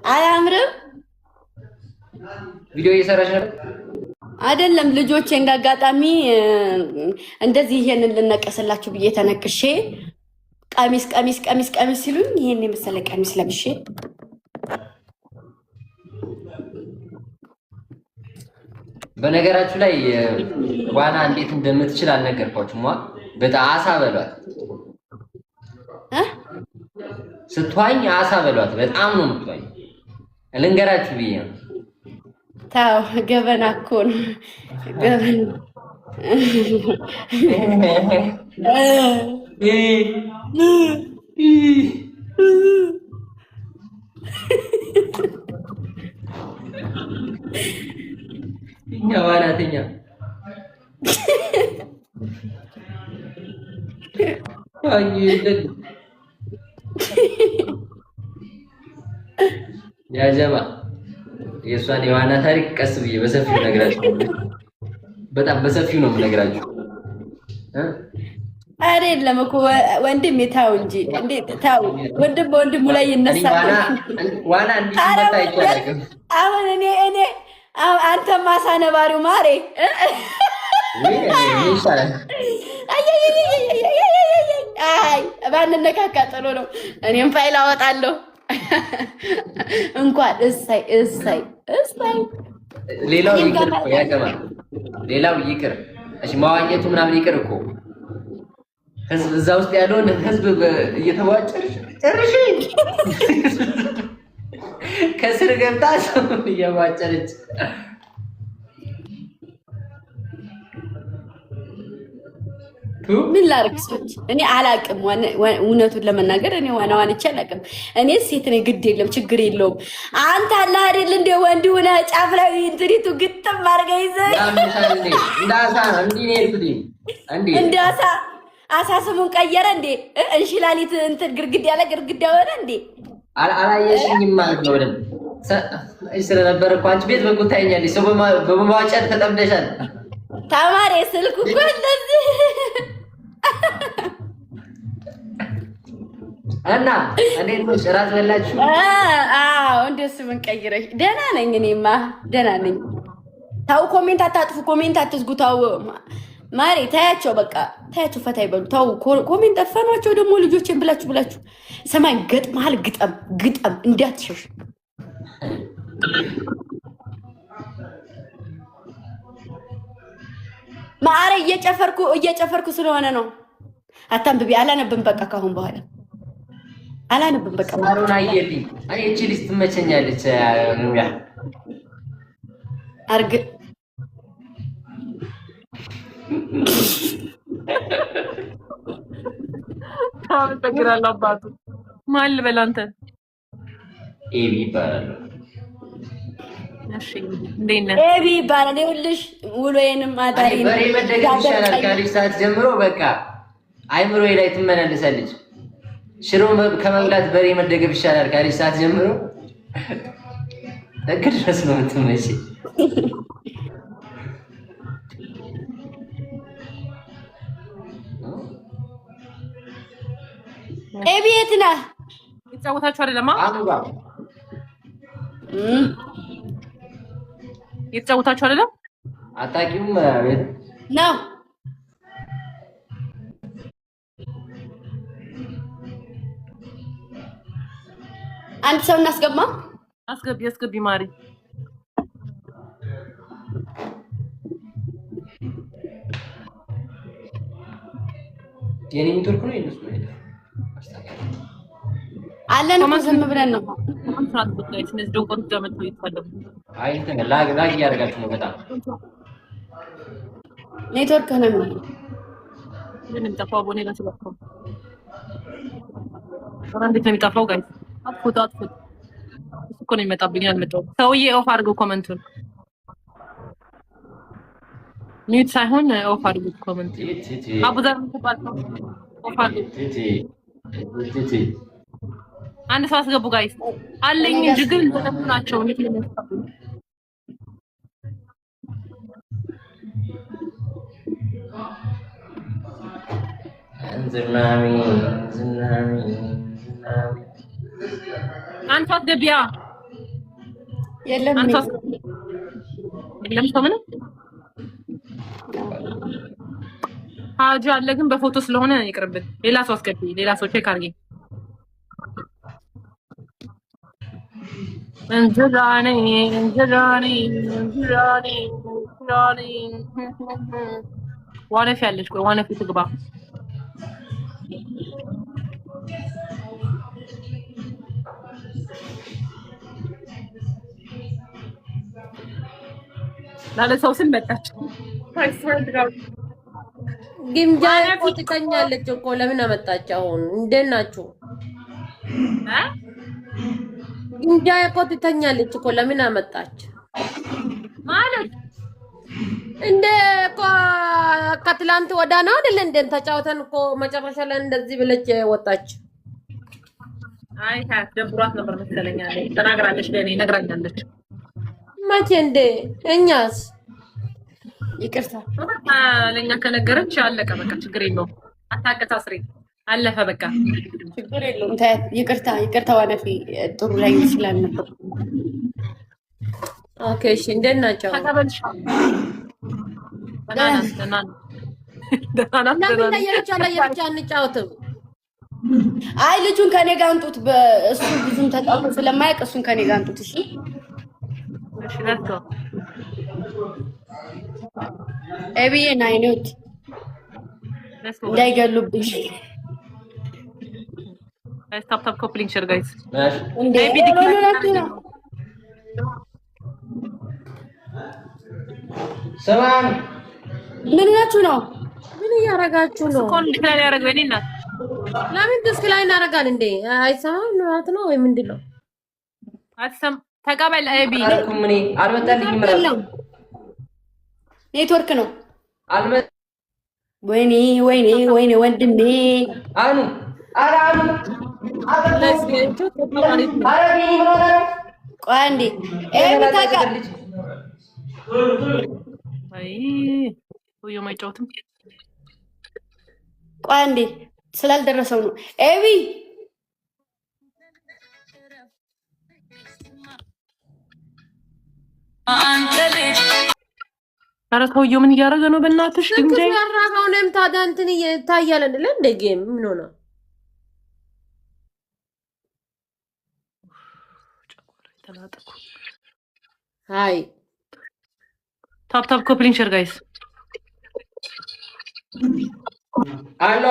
አያምርም? ቪዲዮ እየሰራሽ ነው አይደለም? ልጆቼ እንዳጋጣሚ እንደዚህ ይሄንን ልነቀስላችሁ ብዬ ተነክሼ ቀሚስ ሲሉኝ ይሄን የመሰለ ቀሚስ ለብሼ በነገራችሁ ላይ ዋና እንዴት እንደምትችል አልነገርኳችሁም። በጣም አሳ በሏት ስትዋኝ አሳ በሏት። በጣም ነው የምትዋኝ። ልንገራችሁ ብዬ ነው። ታው ገበና እኮ ነው ገበና። እኛ ዋናተኛ ያጀማ የእሷን የዋና ታሪክ ቀስ ብዬ በሰፊው ነግራችሁ፣ በጣም በሰፊው ነው የምነግራችሁ። አይደለም እኮ ወንድም ታው እንጂ እንዴት ታው ወንድም በወንድሙ ላይ ይነሳል። ዋና እንዲመታ አይቻልም። አሁን እኔ አንተ ማሳ ነባሪው ማሬ አይ ባንነካካ ጥሩ ነው። እኔም ፋይል አወጣለሁ። እንኳን እሰይ ሌላው ይቅር እኮ ያገባል። ሌላው ይቅር እሺ፣ መዋኘቱ ምናምን ይቅር እኮ ህዝብ እዛ ውስጥ ያለውን ህዝብ እየተዋጨርሽ ጨርሽ ከስር ገብታ ሰው እየዋጨረች ምን ላድርግ? ሰዎች እኔ አላቅም። እውነቱን ለመናገር እኔ ዋንቼ አላቅም። እኔ ሴት ነኝ፣ ግድ የለም ችግር የለውም። አንተ አለ አይደል እንደ ወንድ ሆነ ጫፍ ላይ እንትሪቱ ግጥም አድርገህ ይዘህ እንደ አሳ ስሙን ቀየረ እንዴ? እንሽላሊት እንትን ግርግዳ ያለ ግርግዳ ሆነ እንዴ? አላየሽኝም ማለት ነው። በደምብ ስለነበር እኮ አንቺ ቤት በኩል ታይኛለሽ። ሰው በመዋጨት ተጠምደሻል። ተማሪ ስልኩ እኮ እንደዚህ እና እንዴት ነው? እራት በላችሁ? አዎ እንደሱ ምን ቀይረሽ? ደህና ነኝ። እኔማ ደህና ነኝ። ታው ኮሜንት አታጥፉ፣ ኮሜንት አትዝጉ። ታው ማሪ ታያቸው፣ በቃ ታያቸው፣ ፈታ ይበሉ። ታው ኮሜንት ጠፈኗቸው ደግሞ ልጆችን ብላችሁ ሰማይ ገጥመሃል፣ ግጠም እንዳትሸሽ። ማሪ እየጨፈርኩ ስለሆነ ነው። አታንብቢ። አላነብም። በቃ ካሁን በኋላ አላነብም። በቃ ማሩን አየልኝ። እኔ እቺ ልጅ ትመቸኛለች። ያ አርግ ታውቃለህ። አባቱ ማን ልበል? አንተ ኤቢ ይባላል። እሺ እንዴት ነህ? ኤቢ ይባላል። ይኸውልሽ ውሎዬንም አዳሪ በሬ መደገፍ ይሻላል ካልሽ ሰዓት ጀምሮ በቃ አይምሮዬ ላይ ትመላለሳለች። ሽሮ ከመብላት በሬ መደገፍ ይሻላል ካልሽ ሰዓት ጀምሮ ድረስ ነው የምትመጪ። ኤቢ የት ነህ? የተጫወታችሁ አይደለም? የተጫወታችሁ አይደለም? አታውቂውም ነው። አንድ ሰው እናስገባ። አስገቢ ማሪ። የኔ ኔትወርክ ነው የነሱ ነው አለን እኮ ዝም ብለን ነው። አይ እንትን ላግ እያደረጋችሁ ነው በጣም ኔትወርክ ነው የሚለው። ምንም ጠፋው ቦኔ ጋር ስለፈው እንዴት ነው የሚጠፋው? ጋር አጥፉት እኮ ነው የሚመጣብኝ። አልመጣው ሰውዬ ኦፍ አድርገው ኮመንቱን ሚዩት ሳይሆን ኦፍ አድርገው ኮመንቱን። አቡዛር ምትባል ነው ኦፍ አድርገው። አንድ ሰው አስገቡ ጋይስ አለኝ እንጂ ግን ተጠፉ ናቸው። እንዴት ነው የሚያስጠፉ? ዝናሚ አንተ አስገቢያ የለም የለም ሰው ምንም ሀጁ አለ ግን በፎቶ ስለሆነ ይቅርብን። ሌላ ሰው አስገቢ። ሌላ ሰው ቼክ አድርጊ። እንዝራኔ ዋነፊ ያለች ቆይ ዋነፊ ትግባ። ላለ ሰው ስም መጣች። ግምጃ እኮ ትተኛለች እኮ ለምን አመጣች? አሁን እንዴት ናችሁ? ግምጃ እኮ ትተኛለች እኮ ለምን አመጣች? ማለት እንደ እኮ ከትላንት ወዳ ነው አይደል? እንደ ተጫውተን እኮ መጨረሻ ላይ እንደዚህ ብለች ወጣች። አይ ደብሯት ነበር መሰለኝ አለ ተናግራለች። ለኔ ነግራኛለች። መቼ እንደ እኛስ ይቅርታ ለኛ ከነገረች አለቀ በቃ ችግር የለውም። አታቀሳስሪ አለፈ በቃ ችግር የለውም። ይቅርታ ዋነፊ ጥሩ ላይ ስላልነበር። ኦኬ እሺ እንዴት ናቸው? ተቀበልሽ ለምን ለየብቻ አንጫወትም? አይ ልጁን ከኔ ጋር አንጡት። በእሱ ብዙም ተጫውቶ ስለማያውቅ እሱን ከኔ ጋር አንጡት። እሺ እሺ ለቶ ኤቢዬ ናይኖት እንዳይገሉብሽ። ስታፕ ታፕ ኮፕሊንግ ሼር ጋይስ እንዴ ሰማን ምን ናችሁ ነው? ምን እያረጋችሁ ነው? ኮን ዲክላር ያረጋው እኔ እናት ለምን ዲስክላይ እናደርጋለን እንዴ? አይሰማም ማለት ነው ወይ ምንድነው? አትሰም ተቀበል ኤቢ አልኩም እኔ አልመጣልኝም ማለት ኔትወርክ ነው። ወይኔ ወንድሜ አኑ አራኑ ቆይ አንዴ ኤቢ አይ ወዮ ማይጫወትም። ቆይ አንዴ ስላልደረሰው ነው ኤቢ ኧረ ሰውዬው ምን እያደረገ ነው? በእናትሽ ድንጋይ ያራጋው ነው ታዲያ እንትን ይታያል አይደል? እንደ ጌም ምን ሆነ? ሃይ ታፕ ታፕ ኮፕሊንግ ሼር ጋይስ አሎ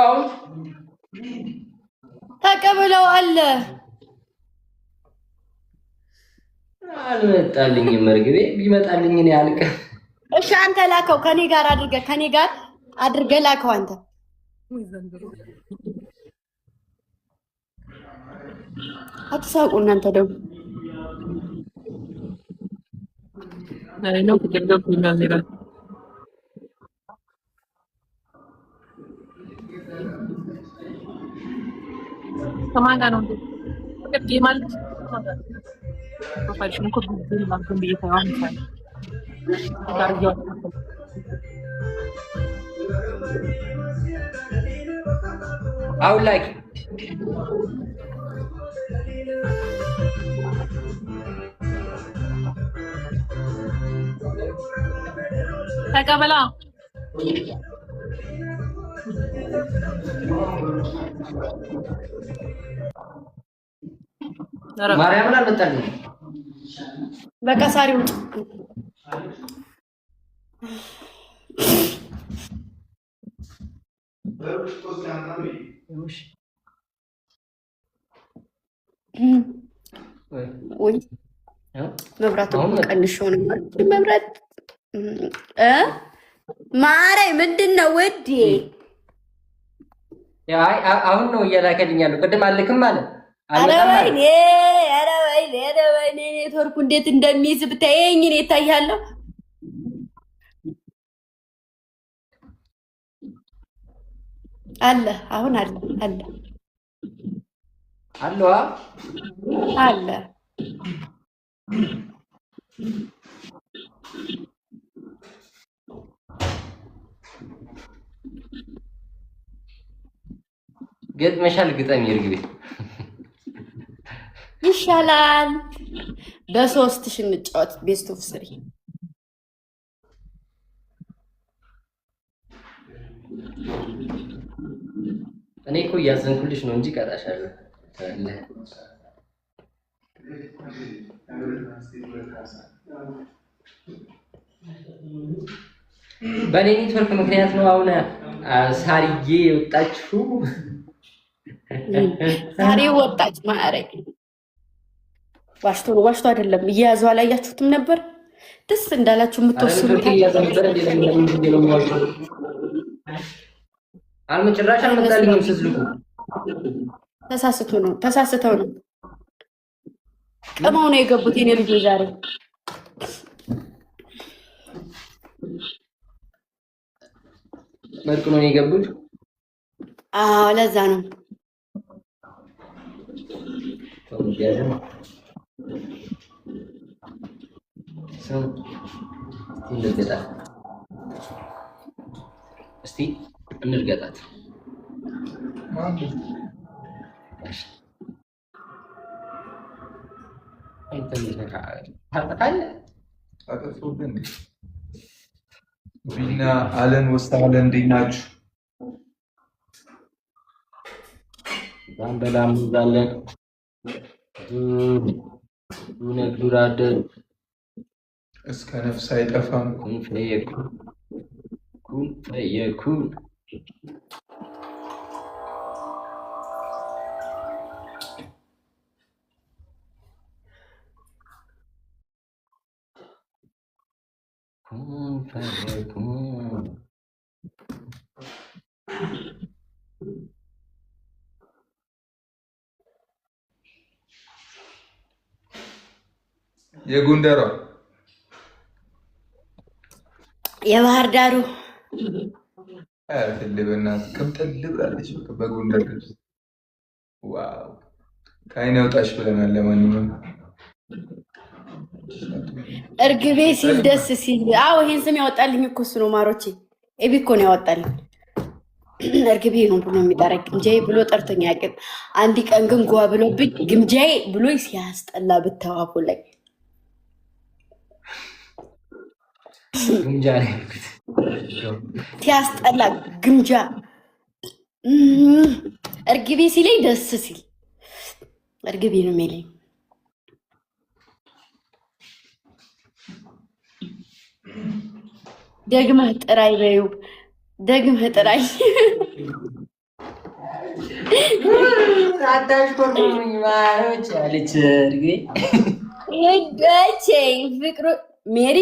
ተቀበለው አለ አልመጣልኝም። መርግቤ ቢመጣልኝ እኔ አልቀ እሺ አንተ ላከው ከኔ ጋር አድርገህ ላከው አንተ አትሳቁ እናንተ ደግሞ ነው ከደረብ ይላል ይላል ከማን ጋር ነው እንዴ ማለት ፕሮፋይልሽን እኮ ብዙ ማንተም በየታውን ይችላል ታርጆ አው ላይክ ተቀበላ ማርያምን አልመጣልኝ። በቃ ሳሪው ወይ መብራቱ ቀንሾ ነው መብራት ማሬ ምንድነው ወዴ? አይ አሁን ነው እየላከልኝ ያለው። ቅድም አልክም ማለት ኧረ ወይኔ ኔትወርኩ እንዴት እንደሚይዝ ብታየኝ እኔ እታያለሁ። አለ አሁን አለ ገጥመሻል። ግጠም ይርግቤ ይሻላል በ3 ሺህ እንጫወት ቤስት ኦፍ 3 እኔ እኮ እያዘንኩልሽ ነው እንጂ ቀጣሻለሁ። በኔ ኔትወርክ ምክንያት ነው አሁን ሳርዬ የወጣችሁ። ሳሪ ወጣች ማረግ ዋሽቶ አይደለም እየያዘው አላያችሁትም ነበር? ደስ እንዳላችሁ የምትወስኑት አልመጭራሽ አልመጣልኝም ስትልኩ ተሳስተው ነው ቀማው ነው የገቡት የኔ ልጆች ዛሬ መልኩ ነው የገቡት። አዎ ለዛ ነው እስቲ እንርገጣት። ቢና አለን ወስታለ እንዴት ናችሁ? በላም ዛለን ዱራደ እስከ ነፍስ አይጠፋም። ኩን ፈየኩን ኩን ፈየኩን ኩን ፈየኩን የጎንደሯ የባህር ዳሩ ትልብናት ቅምጥል ብላለች። በጎንደር ልብስ ዋው ከአይን ያውጣሽ ብለናል። ለማንኛውም እርግቤ ሲል ደስ ሲል አዎ ይሄን ስም ያወጣልኝ እኮ እሱ ነው። ማሮቼ ኤቢ እኮ ነው ያወጣልኝ። እርግቤ ነው ብሎ የሚጠራኝ ግምጃዬ ብሎ ጠርቶኝ ያውቅም። አንድ ቀን ግን ጓ ብሎብኝ ግምጃዬ ብሎ ሲያስጠላ ብተዋፉ ላይ ግምጃ ሲያስጠላ ግምጃ እርግቤ ሲለኝ ደስ ሲል እርግቤ ነው የሚለኝ። ደግመህ ጥራይ በይው ደግመህ ጥራይ አታሽ ኮርሙኝ ማሮች አለች እርግቤ ይደቼ ፍቅሩ ሜሪ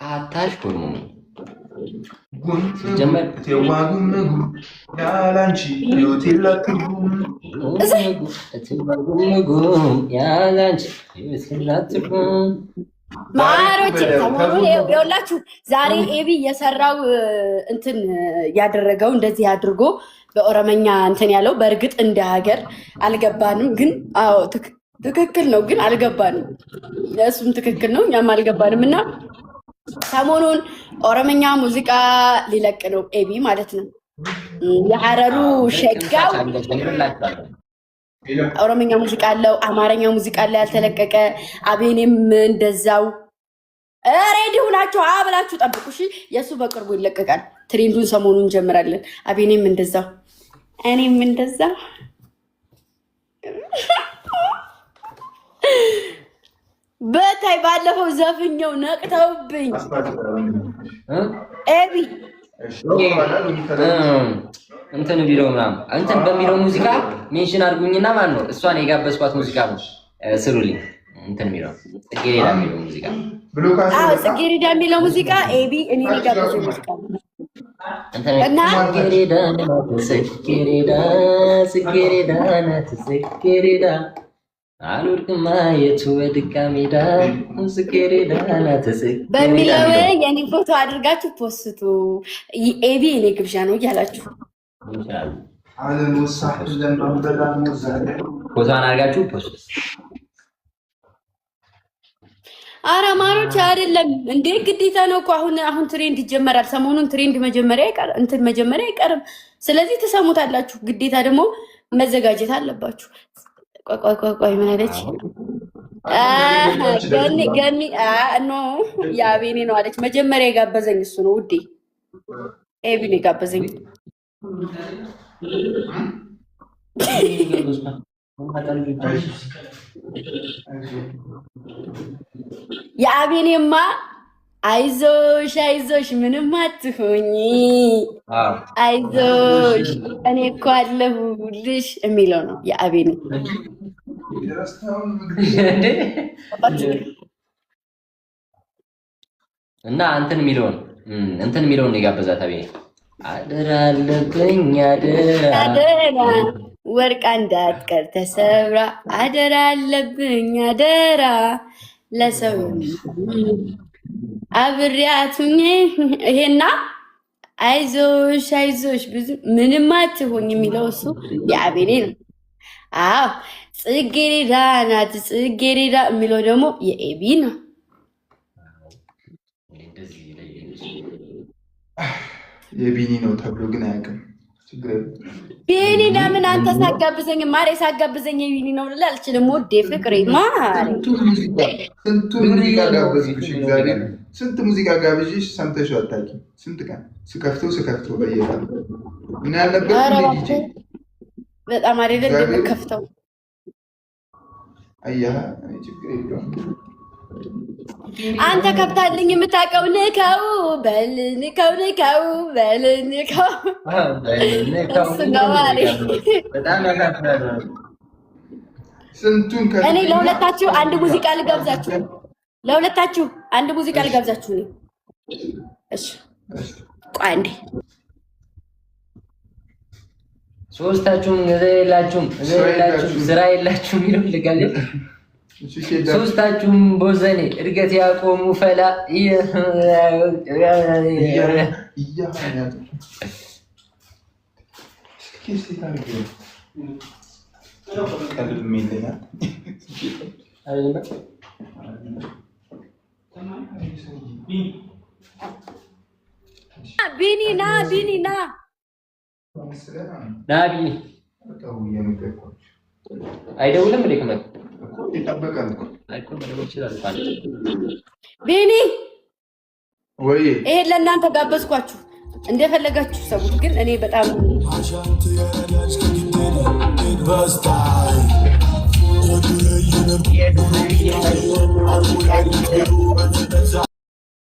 አታሽ ኮርሙኝ ጀመር ተዋጉም ያላንቺ ህይወት የላትኩም ያላንቺ ህይወት የላትኩም ማሮች ሰሞኑን ይኸውላችሁ ዛሬ ኤቢ የሰራው እንትን ያደረገው እንደዚህ አድርጎ በኦሮመኛ እንትን ያለው በእርግጥ እንደ ሀገር አልገባንም፣ ግን አዎ ትክክል ነው፣ ግን አልገባንም። እሱም ትክክል ነው፣ እኛም አልገባንም። እና ሰሞኑን ኦሮመኛ ሙዚቃ ሊለቅ ነው ኤቢ ማለት ነው። የሐረሩ ሸጋው ኦሮመኛ ሙዚቃ አለው፣ አማርኛ ሙዚቃ አለ ያልተለቀቀ። አቤኔም እንደዛው። ሬዲ ሁናችሁ አብላችሁ ጠብቁ እሺ። የእሱ በቅርቡ ይለቀቃል። ትሬንዱን ሰሞኑን እንጀምራለን። አቤኔም እንደዛው፣ እኔም እንደዛው። በታይ ባለፈው ዘፍኛው ነቅተውብኝ ኤቢ እንትን ቢለው ምናምን እንትን በሚለው ሙዚቃ ሜንሽን አድርጉኝና ማን ነው እሷን የጋበዝኳት ሙዚቃ ነው ስሩልኝ። እንትን የሚለው ጽጌሬዳ የሚለው ሙዚቃ ጽጌሬዳ የሚለው ሙዚቃ ኤቢ እኔ የጋበዝኩት ሙዚቃ እና ጽጌሬዳ አልወድቅማ የቱ በድጋሜዳ ጽጌሬዳ ናት በሚለው የኔ ፎቶ አድርጋችሁ ፖስቱ። ኤቢ እኔ ግብዣ ነው እያላችሁ ፎቶን አድርጋችሁ ፖስት። ኧረ ማሮች አይደለም እንዴ ግዴታ ነው እኮ አሁን ትሬንድ ይጀመራል። ሰሞኑን ትሬንድ መጀመሪያ አይቀርም። ስለዚህ ትሰሙታላችሁ። ግዴታ ደግሞ መዘጋጀት አለባችሁ። ቆይ ምን አለች? ገኒ ኖ የአቤኔ ነው አለች። መጀመሪያ የጋበዘኝ እሱ ነው ውዴ፣ ኤቢን የጋበዘኝ የአቤኔማ አይዞሽ ምንም አትሆኝ፣ አይዞሽ እኔ እኮ አለሁልሽ የሚለው ነው የአቤኔ። እና እንትን የሚለውን የጋበዛት አቤኔ አደራ አለብኝ አደራ ወርቃ እንዳትቀር ተሰብራ አደራ አለብኝ አደራ ለሰው አብሬያቱኝ ይሄና አይዞሽ ብዙ ምንም አትሆኝ የሚለው እሱ የአቤኔ ነው። አዎ ጽጌሬዳ ናት ጽጌሬዳ የሚለው ደግሞ የኤቢ ነው። የቢኒ ነው ተብሎ ግን አያውቅም። ቢኒ ለምን አንተ ሳጋብዘኝ ማሬ ሳጋብዘኝ የቢኒ ነው ልል አልችልም። ወዴ ፍቅሬ ማሬ ስንቱን ሙዚቃ ጋበዝኩሽ። እግዚአብሔር ስንት ሙዚቃ ጋብዥሽ ሰምተሽው አታውቂም። ስንት ቀን ስከፍተው በየቀኑ ምን ያለበት ዲጄ በጣም አይደል እንደምከፍተው አያ ችግር የለውም። አንተ ከብታልኝ የምታውቀው ንከው በል ንከው በል ንከው እኔ ለሁለታችሁ አንድ ሙዚቃ ልጋብዛችሁ። እሺ ቆይ አንዴ ሶስታችሁም ስራ የላችሁም ይለው ልጋለ ሶስታችሁም ቦዘኔ እድገት ያቆሙ ፈላ ቢኒ ና አይደውልም እንዴ ከመጣ ይጠበቃል እኮ መደወል ይችላል። ቢኒ ወይ ይሄን ለእናንተ ጋበዝኳችሁ እንደፈለጋችሁ ሰሙት። ግን እኔ በጣም